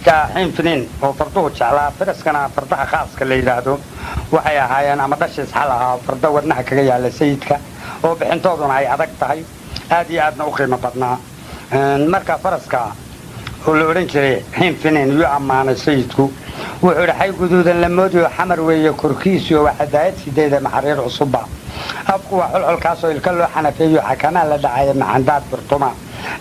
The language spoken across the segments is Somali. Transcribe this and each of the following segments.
faraska xiin finiin oo farduhu jeclaa faraskana fardaha khaaska la yidhaahdo waxay ahaayeen ama dhashiis xal ahaa farda wadnaha kaga yaala sayidka oo bixintooduna ay adag tahay aad iyo aadna u qiimo badnaa marka faraska oo la odhan jiray xiin finiin yuu ammaanay sayidku wuxuu yidhi xay guduudan la moodiyo xamar weeye korkiisiyo waa xadaayad sideeda maxariir cusubba afku waa xulxulkaasoo ilka loo xanafeeyo xakamaa la dhacaya macandaad burtuma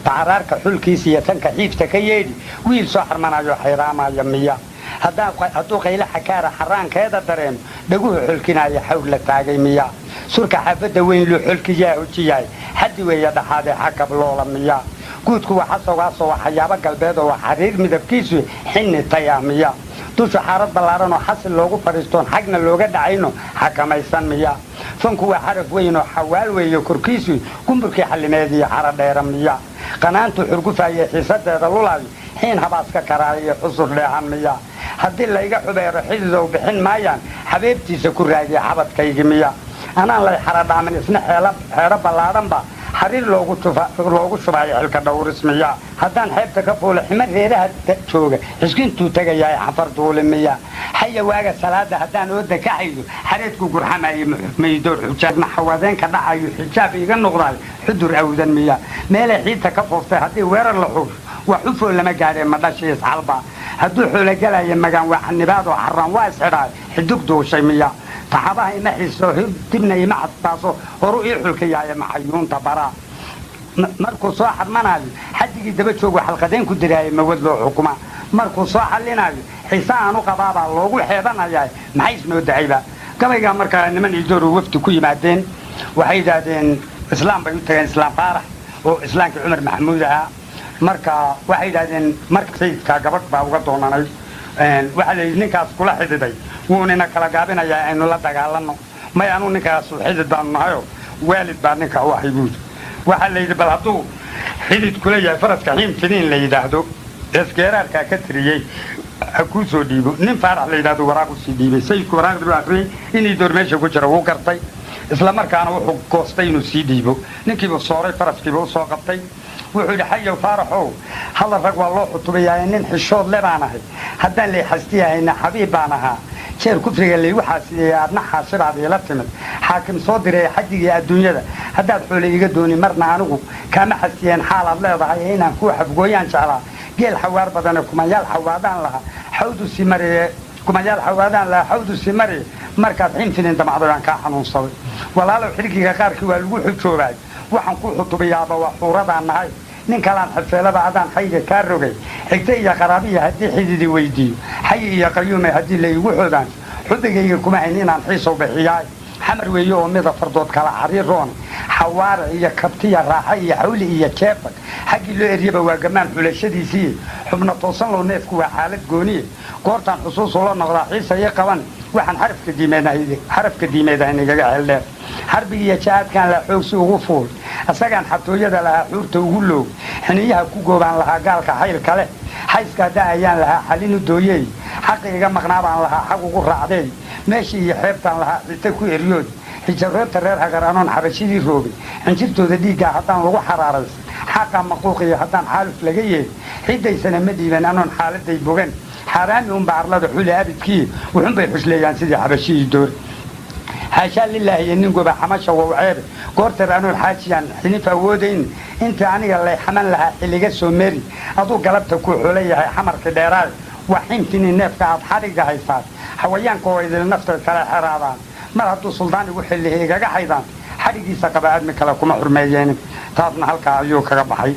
bacaraarka xulkiisa iyo tanka xiifta ka yeedhi wiil soo xarmanayo xayraamaya miya hadduu qaylo xakaara xaraankeeda dareemo dhaguhu xulkinaya xawr la taagay miya surka xaafadda weyn luu xolkiyaa hojiyahay xaddi weeye dhaxaadee xakab loola miya guudku waa xasowgaasoo waa xayaabo galbeed oo waa xariir midabkiisu xinni taya miya dusha xaarad ballaaran oo xasil loogu fadhiistoon xagna looga dhacayno xakamaysan miya fanku waa xaraf weyn oo xawaal weeye korkiisu gumburkii xallimeediyo caradheera miya qanaantu xurgufaayee xiisadeeda lulaayo xiin habaaska karaayo xusur dheehan miya haddii layga xubeero xididow bixin maayaan xabeebtiisa ku raadiya xabadkaygi miya anaan lay xaradhaamin isna xeero ballaadhanba xariir loogu shubaayo xilka dhawris miya haddaan xeebta ka fuula xima reeraha jooga xiskintuu tegayahay xafar duuli miya xaya waaga salaada haddaan ooda ka xaydo xareedku gurxamayo maydoor xujaabna xawadeenka dhacayo xijaab iga noqdayo xudur awdan miya meelay xiidta ka fuuftay haddii weerar la xuusho waa xufoo lama gaadhee madhashiis calba hadduu xoologalayo magaan waa xanibaadoo xaraan waa isxidhaayo xidug duushay miya taxabaha ima xiiso dibna ima cadtaaso horu ii xulkayaaye maxayuunta baraa markuu soo xadmanaayo xadigii daba joogo xalqadeen ku diraaye mawad loo xukuma markuu soo xallinayo xiise aanu qabaabaa loogu xeebanayaa maxay isnoo dacayba gabaygaa markaa niman iidooru wafdi ku yimaadeen waxay yidhaahdeen islaam bay u tageen islaam faarax oo islaamkii cumar maxamuud ahaa marka waxay yidhaahdeen marka sayidkaa gabadh baa uga doonanay waxaa layidhi ninkaas kula xididay wuunina kala gaabinayaa aynu la dagaalanno may anuu ninkaasu xidid baanu nahayo waalid baa ninka u ahay buudi waxaa layidhi bal hadduu xidid kula yahay faraska xiin finiin la yidhaahdo esgeeraarkaa ka tiriyey ha kuu soo dhiibo nin faarax la yidhahdo waraaq u sii dhiibay sayidku waraaqdii buu akriyey inii door meesha ku jira wuu gartay isla markaana wuxuu goostay inuu sii dhiibo ninkiibuu sooray faraskiiba u soo qabtay wuxuu yidhi xayow faaraxow hadal rag waa loo xutubayaa nin xishood le baan ahay haddaan lay xastiyahayna xabiib baan ahaa jeer kufriga laygu xaasideeyey aadna xaashiraad iila timid xaakim soo diray xadigii adduunyada haddaad xoole iga dooni marna anigu kaama xastiyeen xaalaad leedahay inaan kuu xafgooyaan jeclaa geel xawaar badane kumayaal xawaadaan lahaa xawdu si mariye markaad xiin finiin damacday aan kaa xanuunsaday walaalow xilgiga qaarkii waa lagu xujoobaay waxaan ku xutubayaaba waa xuuradaan nahay nin kalaan xafeelada adaan xayga kaa rogay xigta iyo qaraabiya haddii xididi weydiiyo xayi iyo qayuume haddii laygu xoodaan xubigayga kuma hayn inaan xiisow bixiyaay xamar weeye oo mida fardood kala xariiroon xawaare iyo kabtiya raaxa iyo xawli iyo jeefag xaggii loo eryaba waa gammaan xulashadiisii xubna toosan low neefku waa xaalad gooniye goortaan xusuus ula noqdaa xiisa ii qaban waxaan xarafka diimeedahay igaga xeldheer xarbigi iyo jahaadkaan lahaa xoogsi ugu fuul isagaan xatooyada lahaa xuurta ugu loog xiniyaha ku goobaan lahaa gaalka xaylka leh xayska da'ayaan lahaa xalinu dooyey xaqi iga maqnaa baan lahaa xaq ugu raacdeey meeshii iyo xeebtaan lahaa xita ku eryood xijaroodta reer hagaranoon xabashidii roogay xinjirtooda dhiiggaa haddaan lagu xaraaraysan xaqa maquuqiyo haddaan xaaluf laga yeeli xidaysana ma dhiiban anoon xaaladay bogan xaaraami unba arlada xuli abidkii wuxunbay xusleeyaan sidii xabashidii doori xaashaa lilaahi iyo nin goba xamasha wawceebe goortar anoon xaajiyaan xinif awoodayn intii aniga lay xaman lahaa xilliga soo meri aduu galabta ku xula yahay xamarkii dheeraay waa xinfini neefka aad xadhigga haysaad xawayaanka oo idil naftay kala xeraadaan mar hadduu suldaan igu xillihi igaga xaydaan xadhiggiisa qaba aadmi kale kuma xurmeeyeen taasna halkaa ayuu kaga baxay